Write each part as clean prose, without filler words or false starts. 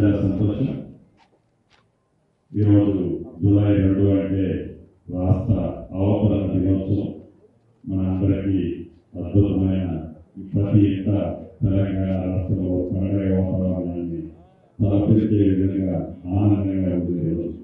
చాలా సంతోషం. ఈరోజు జూలై 2 అంటే రాష్ట్ర అవతరణ దినోత్సవం. మన అందరికీ అద్భుతమైన ప్రతి ఇంట తెలంగాణ రాష్ట్రంలో పండుగ వాతావరణాన్ని తలపించే విధంగా ఆనందంగా ఉంది. ఈరోజు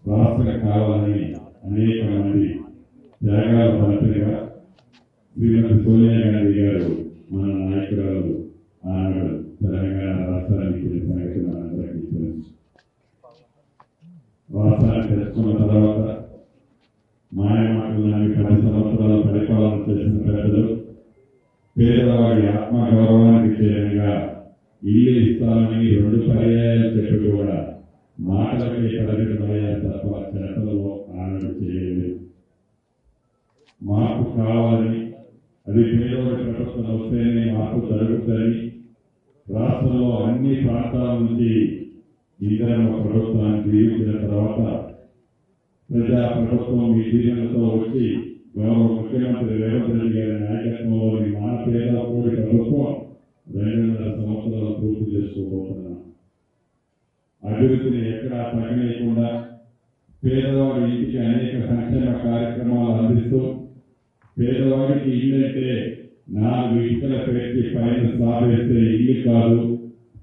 రాష్ట్రం కావాలని అనేక మంది త్యాగాల ఫలితంగా శ్రీమతి సోనియా గాంధీ గారు మన నాయకురాలు ఆనాడు తెలంగాణ రాష్ట్రానికి సంగతి మనందరికీ తెలుసు. రాష్ట్రాన్ని తెలుసుకున్న తర్వాత మాయమాటలని 10 సంవత్సరాలు పరిపాలన చేసిన పెద్దలు పేదవాడి ఆత్మగౌరవానికి చేయంగా ఇల్లు ఇస్తామని 2 పర్యాయాలు చెప్పి కూడా మాటలకే పరిమితమయ్యారు తప్ప చేతలలో ఆనాడు చేయలేదు. మార్పు కావాలని, అది పేదవాడి ప్రభుత్వం వస్తేనే మార్పు జరుగుతుందని రాష్ట్రంలో అన్ని ప్రాంతాల నుంచి ఇందిరమ్మ ప్రభుత్వానికి ఇచ్చిన తర్వాత ప్రజా ప్రభుత్వం ఈ దీవెనతో వచ్చి గౌరవ ముఖ్యమంత్రి రేవంత్ రెడ్డి గారి నాయకత్వంలోని మన పేద కూడి ప్రభుత్వం 2.5 సంవత్సరాలు పూర్తి చేసుకోబోతున్నాం. అభివృద్ధిని ఎక్కడా తగ్గలేకుండా పేదవాడి ఇంటికి అనేక సంక్షేమ కార్యక్రమాలు అందిస్తూ పేదవాడికి ఇల్లంటే 4 ఇటుకల పెట్టి పైన సాగేస్తే ఇల్లు కాదు,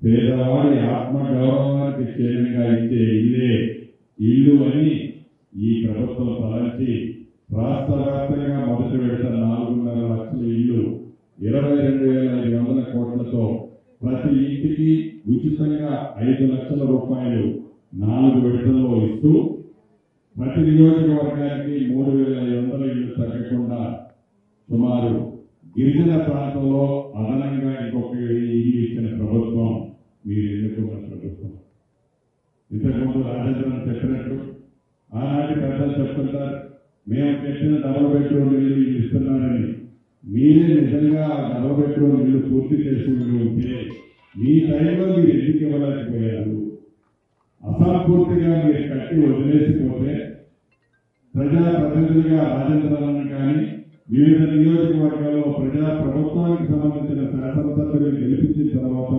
పేదవాడి ఆత్మ గౌరవానికి క్షేమంగా ఇచ్చే ఇల్లే ఇల్లు అని ఈ ప్రభుత్వం తలంచి రాష్ట్ర వ్యాప్తంగా మొదటి విడత 4.5 లక్షల ఇల్లు 22,500 కోట్లతో ప్రతి ఇంటికి ఉచితంగా 5 లక్షల రూపాయలు 4 విడతల్లో ఇస్తూ ప్రతి నియోజకవర్గానికి 3,500 ఇల్లు తగ్గకుండా సుమారు గిరిజన ప్రాంతంలో అదనంగా ఇంకొక 1,000 ఇల్లు ఇచ్చిన ప్రభుత్వం మీరు ఎన్నుకున్న ప్రభుత్వం. ఇంతకుముందు రాజేంద్రన్ చెప్పినట్టు ఆనాటి పెద్దలు చెప్తుంటారు, మేము చెప్పిన 2 బెడ్రూమ్ ఇల్లు ఇస్తున్నారని. మీరే నిజంగా 2 బెడ్రూమ్ ఇల్లు పూర్తి చేసి ఉంటే మీ టైంలో మీరు ఎందుకు ఇవ్వలేకపోయారు? అసంపూర్తిగా మీరు కట్టి వదిలేసిపోతే ప్రజాప్రతినిధులుగా రాజేంద్రన్ కానీ వివిధ నియోజకవర్గాల్లో ప్రజా ప్రభుత్వానికి సంబంధించిన శాసనసభ్యులు గెలిపించిన తర్వాత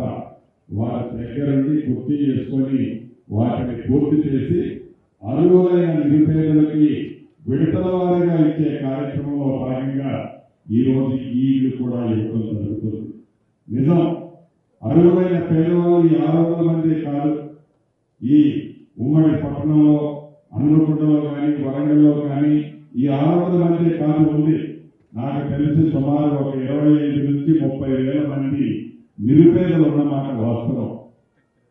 వారి దగ్గరుండి గుర్తు చేసుకొని వాటిని పూర్తి చేసి అర్హులైన నిరుపేదలకి విడతల వారీగా ఇచ్చే కార్యక్రమంలో భాగంగా ఈ రోజు ఈ ఇల్లు కూడా ఇవ్వడం జరుగుతుంది. నిజం, అర్హులైన పేదవాళ్ళు 600 మంది కాదు. ఈ ఉమ్మడి పట్టణంలో హన్మకొండలో కానీ వరంగల్లో కానీ ఈ 600 మంది కాదు ఉంది. నాకు తెలిసి సుమారు ఒక 25 నుంచి 30,000 మంది నిరుపేదలు ఉన్నమాట వాస్తవం.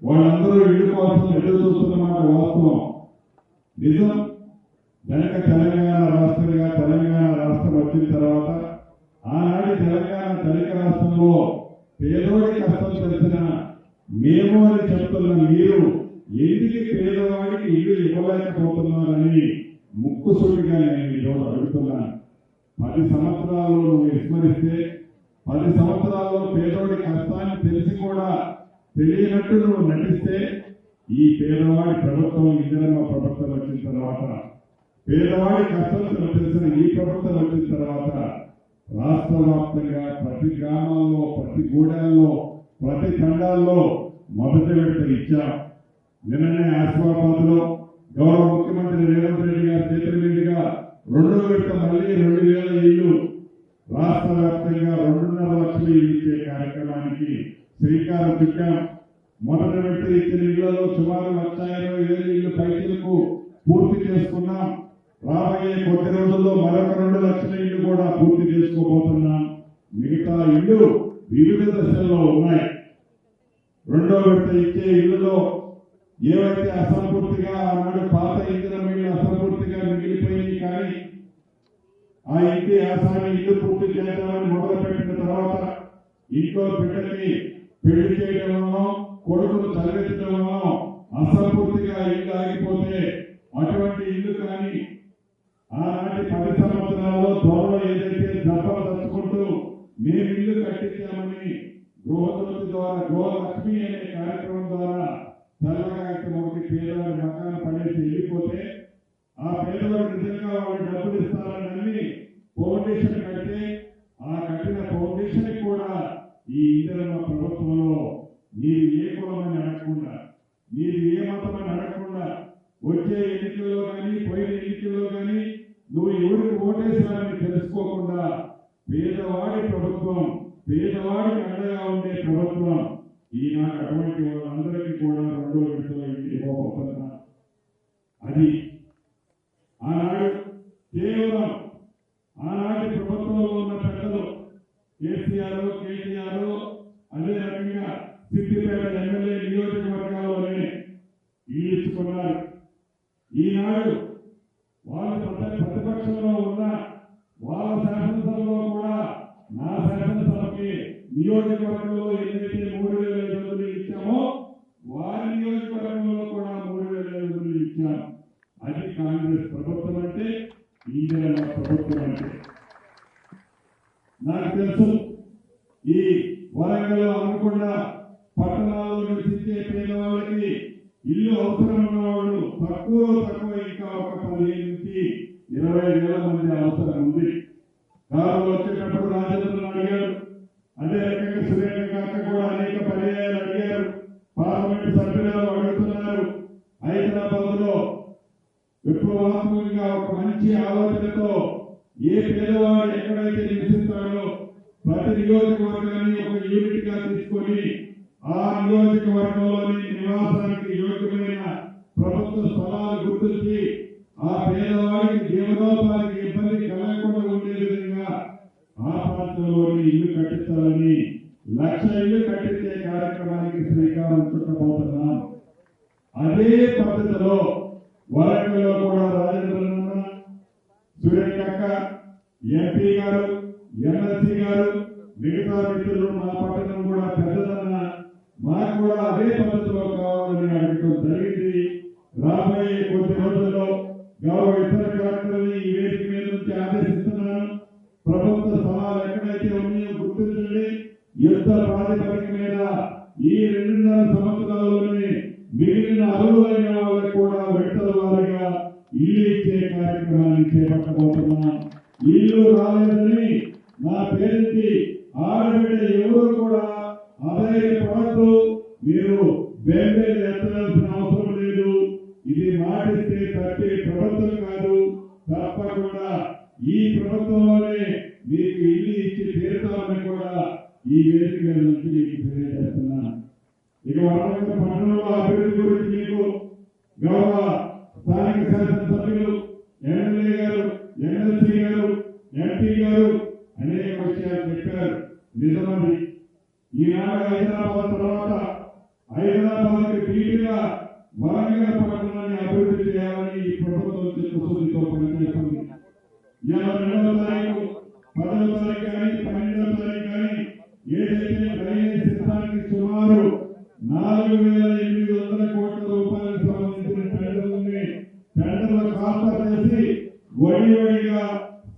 వాళ్ళందరూ ఇల్లు కోసం ఎదురు చూస్తున్నమాట వాస్తవం. నిజం, వెనక తెలంగాణ రాష్ట్రం వచ్చిన తర్వాత ఆనాటి తెలంగాణ ధనిక రాష్ట్రంలో పేదవాడి కష్టం తెలిసిన మేము అని చెప్తున్న మీరు ఎందుకు పేదవాడికి ఇల్లు ఇవ్వలేకపోతున్నారని ముక్కుసూటిగా నేను ఈరోజు అడుగుతున్నాను. 10 సంవత్సరాలు నువ్వు విస్మరిస్తే 10 సంవత్సరాల్లో పేదవాడి కష్టాన్ని తెలిసి కూడా తెలియనట్టు నువ్వు నటిస్తే ఈ పేదవాడి ప్రభుత్వం ఇందిరమ్మ ప్రభుత్వం వచ్చిన తర్వాత పేదవాడి కష్టం తెలిసిన ఈ ప్రభుత్వం వచ్చిన తర్వాత రాష్ట్ర వ్యాప్తంగా ప్రతి గ్రామాల్లో, ప్రతి గూడాల్లో, ప్రతి తండాల్లో మొదటి విడత ఇచ్చాం. నిన్ననే ఆసిఫాబాద్ లో గౌరవ ముఖ్యమంత్రి రేవంత్ రెడ్డి గారి చేతుల మీదుగా 2వ విడత మళ్ళీ 2,000 ఇల్లు రాష్ట్ర వ్యాప్తంగా 2.5 లక్షల ఇల్లు ఇచ్చే కార్యక్రమానికి శ్రీకారం చుట్టాం. మొదటి విడత ఇచ్చిన ఇళ్లలో సుమారు 1,20,000 ఇల్లు పైసలకు పూర్తి చేసుకున్నాం. రాబోయే కొద్ది రోజుల్లో మరొక 2 లక్షల ఇల్లు కూడా పూర్తి చేసుకోబోతున్నాం. మిగతా ఇల్లు వివిధ దశల్లో ఉన్నాయి. 2వ విడత ఇచ్చే ఇళ్లలో ఏవైతే అసంపూర్తిగా ఆనాడు పాత ఇందిరమ్మ ఇల్లు అసంపూర్తిగా మిగిలిపోయింది కానీ ఆ ఇంటి ఆసాన్ని ఇల్లు పూర్తి చేద్దామని మొదలుపెట్టిన తర్వాత ఇంట్లో బిడ్డకి పెళ్లి చేయడంలో, కొడుకును చదివించడంలో అసంపూర్తిగా ఇల్లు ఆగిపోతే అటువంటి ఇల్లు కానీ ఆనాటి 10 సంవత్సరాల్లో త్వరలో ఏదైతే దెబ్బలు తచ్చుకుంటూ మేము ఇల్లు కట్టించామని గృహజ్యోతి ద్వారా గృహలక్ష్మి అనే కార్యక్రమం ద్వారా తెల్లగా ఒకటి పేదవాడి మకాన పడేసి వెళ్ళిపోతే ఆ పేదవాడు నిజంగా వాళ్ళు డబ్బులు ఇస్తారని ఫౌండేషన్ కడితే ఆ కట్టిన ఫౌండేషన్ కూడా ఈ ఇందిరమ్మ ప్రభుత్వంలో నీది ఏ కులమని అడగకుండా, నీది ఏ మతమని అడగకుండా, వచ్చే ఎన్నికల్లో కానీ పోయిన ఎన్నికల్లో కానీ నువ్వు ఎవరికి ఓటేసావని తెలుసుకోకుండా పేదవాడి ప్రభుత్వం, పేదవాడికి అండగా ఉండే ప్రభుత్వం ఈనాడు అటువంటి వాళ్ళందరికీ కూడా 2వ విడతలో ఇంటికి పోతున్నా. అది ఆనాడు కేవలం ఆనాటి ప్రభుత్వంలో ఉన్న పెద్దలు కేసీఆర్, కేటీఆర్, అదే రకంగా సిద్దిపేట ఎమ్మెల్యే నియోజకవర్గాల్లోనే ఇచ్చుకున్నారు. ఈనాడు వాళ్ళు ప్రతిపక్షంలో ఉన్న వాళ్ళ శాసనసభలో కూడా నా శాసనసభకి నియోజకవర్గంలో ఏదైతే 3,500 ఇచ్చామో వారి నియోజకవర్గంలో కూడా 3,500 ఇచ్చాం. అది కాంగ్రెస్ ప్రభుత్వం అంటే, ఇండియా ప్రభుత్వం అంటే. నాకు తెలుసు ఈ వరంగల్ అనుకుండా పట్టణాల్లో నివసించే పేదవాళ్ళకి ఇల్లు అవసరం ఉన్నవాళ్ళు తక్కువ ఇంకా ఒక 15 నుంచి 20 వేల మంది అవసరం ఉంది. కారు వచ్చేటప్పుడు రాజేంద్రను అడిగారు, అదే రకంగా సురేంద్ర గారు కూడా అనేక పర్యాయాలు అడిగారు, పార్లమెంట్ సభ్యులు అడుగుతున్నారు. హైదరాబాద్ లో విప్లవాత్మకంగా ఒక మంచి ఆలోచనతో ఏ పేదవాడు ఎక్కడైతే నివసిస్తాడో ప్రతి నియోజకవర్గాన్ని ఒక యూనిట్ గా తీసుకొని ఆ నియోజకవర్గంలోని నివాసానికి యోగ్యమైన ప్రభుత్వ స్థలాలు గుర్తించి ఆ పేదవాడికి జీవనోపాధికి ఇబ్బంది కలగకుండా ఉండే విధంగా ఆ ప్రాంతంలోని ఇల్లు కట్టించాలని 1,00,000 ఇల్లు కట్టించే కార్యక్రమానికి శ్రీకారం చుట్టబోతున్నాం. అదే పద్ధతిలో వరంగల్లో కూడా రాజేంద్రన్న, సురేఖక్క, ఎంపీ గారు, ఎమ్మెల్సీ గారు, మిగతా వ్యక్తులు మా పట్టణం కూడా పెద్దదన్న మాకు కూడా అదే పద్ధతిలో కావాలని అడగడం జరిగింది. రాబోయే కొద్ది రోజుల్లో గౌరవ ఇతర కలెక్టర్ని ఈ వేదిక మీద నుంచి ఆదేశిస్తున్నాను. ప్రభుత్వ స్థలాలు ఎక్కడైతే ఉన్నాయో గుర్తించండి. యుద్ధ ప్రాతిపదిక మీద ఈ 2.5 సంవత్సరాల్లోనే మిగిలిన అర్హులైన వాళ్ళకు కూడా విడతల వారీగా ఇల్లు ఇచ్చే కార్యక్రమాన్ని చేపట్టబోతున్నాం. ఇల్లు రాలేదని నా పేరుకి ఆడబిడ్డ ఎవరు కూడా అధైర్యపడద్దు. మీరు బెంబేలు ఎత్తవలసిన అవసరం లేదు. ఇది మాటిస్తే తప్పే ప్రభుత్వం కాదు. తప్పకుండా ఈ ప్రభుత్వంలోనే మీకు ఇల్లు ఇచ్చి తీరుతామని కూడా ఈ వేదిక మీద నుంచి మీకు తెలియజేస్తున్నాను. ఇక వరంగల్ పట్టణంలో అభివృద్ధి గురించి మీకు గౌరవ స్థానిక శాసనసభ్యులు, ఎమ్మెల్యే గారు, ఎమ్మెల్సీ గారు, ఎంపీ గారు అనేక విషయాలు చెప్పారు. నిజమది. ఈనాడు హైదరాబాద్ తర్వాత హైదరాబాద్కి ధీటుగా వరంగల్ పట్టణాన్ని అభివృద్ధి చేయాలని ఈ ప్రభుత్వం చిత్తశుద్ధితో పనిచేస్తుంది. ఇవాళ 2వ తారీఖు, 10వ తారీఖు కానీ 12వ తారీఖు కానీ ఏదైతే డ్రైనేజ్ సిస్టానికి సుమారు 4,800 కోట్ల రూపాయలకు సంబంధించిన టెండర్లు ఖాతా చేసి వడిగా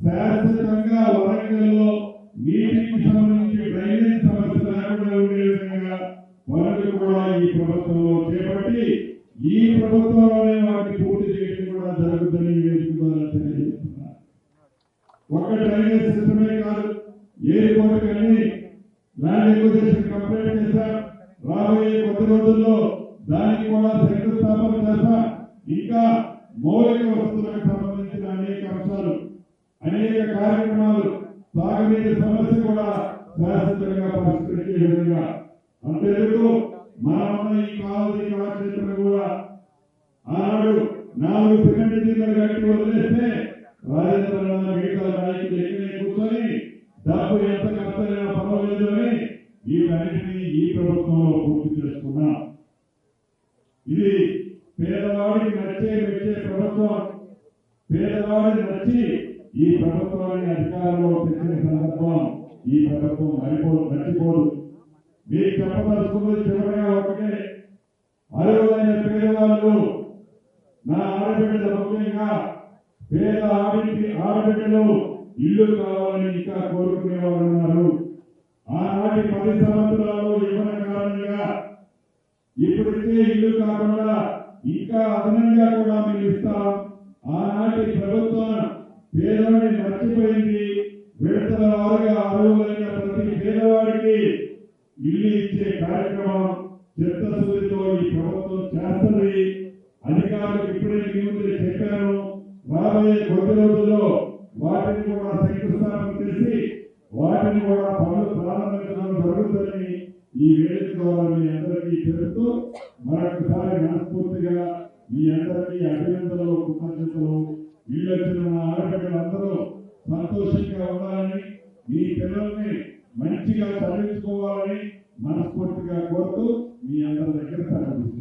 శాశ్వతంగా వరంగల్లో నీటికి సంబంధించి డ్రైనేజ్ సమస్య లేకుండా ఉండే విధంగా పనులు కూడా ఈ ప్రభుత్వంలో చేపట్టి ఈ ప్రభుత్వంలోనే వాటిని పూర్తి చేయడం కూడా జరుగుతుందని వేదిక ద్వారా తెలియజేస్తున్నారు. ఒక డ్రైనేజ్ సిస్టమే కాదు, ఎయిర్పోర్ట్ కానీ ల్యాండ్ ఎక్విజిషన్ కంప్లీట్ చేశాం. రాబోయే కొద్ది రోజుల్లో దానికి కూడా శంకుస్థాపన చేస్తాం. ఇంకా మౌలిక వసతులకు సంబంధించిన అనేక అంశాలు, అనేక కార్యక్రమాలు, సాగునీటి సమస్య కూడా శాశ్వతంగా పరిష్కరించే విధంగా. అంతేందుకు మనమున్న ఈ కాలనీ కళాక్షేత్రం కూడా ఆనాడు 4 సిమెంట్ జిల్లాలు కట్టి వదిలేస్తే రాజేంద్ర మిగతా నాయకులు ఎక్కడే కూర్చొని డబ్బు ఎంత ఖర్చైనా పర్వాలేదు అని వీటన్నిటినీ ఈ ప్రభుత్వంలో పూర్తి చేసుకున్నాం. ఇది పేదవాడికి నచ్చే మెచ్చే ప్రభుత్వం. పేదవాడిని నచ్చి ఈ ప్రభుత్వాన్ని అధికారంలో తెచ్చిన సందర్భం ఈ ప్రభుత్వం మర్చిపోదు. మీకు చెప్పదలుచుకున్నది చివరిగా ఒకటే, అర్హులైన పేదవాళ్ళు, నా ఆడబిడ్డలు, ముఖ్యంగా పేద ఆడబిడ్డలు ఇల్లు కావాలని ఇంకా కోరుకునే వాళ్ళు ఉన్నారు. ఆనాటి 10 సంవత్సరాలు ఇవ్వన కారణంగా ఇప్పటికే ఇల్లు కాకుండా ఇంకా అదనంగా కూడా మేము ఇస్తాం. ఆనాటి ప్రభుత్వం పేదవాడిని మర్చిపోయింది. విడతల వారుగా అర్హులైన ప్రతి పేదవాడికి ఇల్లు ఇచ్చే కార్యక్రమం చిత్తశుద్ధితో ఈ ప్రభుత్వం చేస్తుంది. అధికారులకు ఇప్పుడే మీ ముందు చెప్పాను. రాబోయే కొద్ది రోజుల్లో వాటిని కూడా శంకుస్థాపన చేసి వాటిని కూడా పనులు ప్రారంభించడం జరుగుతుందని ఈ వేదిక ద్వారా మీ అందరికీ తెలుస్తూ మరొకసారి మనస్ఫూర్తిగా మీ అందరికీ అభినందనలు, కృతజ్ఞతలు. వీళ్ళొచ్చిన మా ఆడపిల్లలందరూ సంతోషంగా ఉండాలని, మీ పిల్లల్ని మంచిగా చదివించుకోవాలని మనస్ఫూర్తిగా కోరుతూ మీ అందరి దగ్గర సెలవు.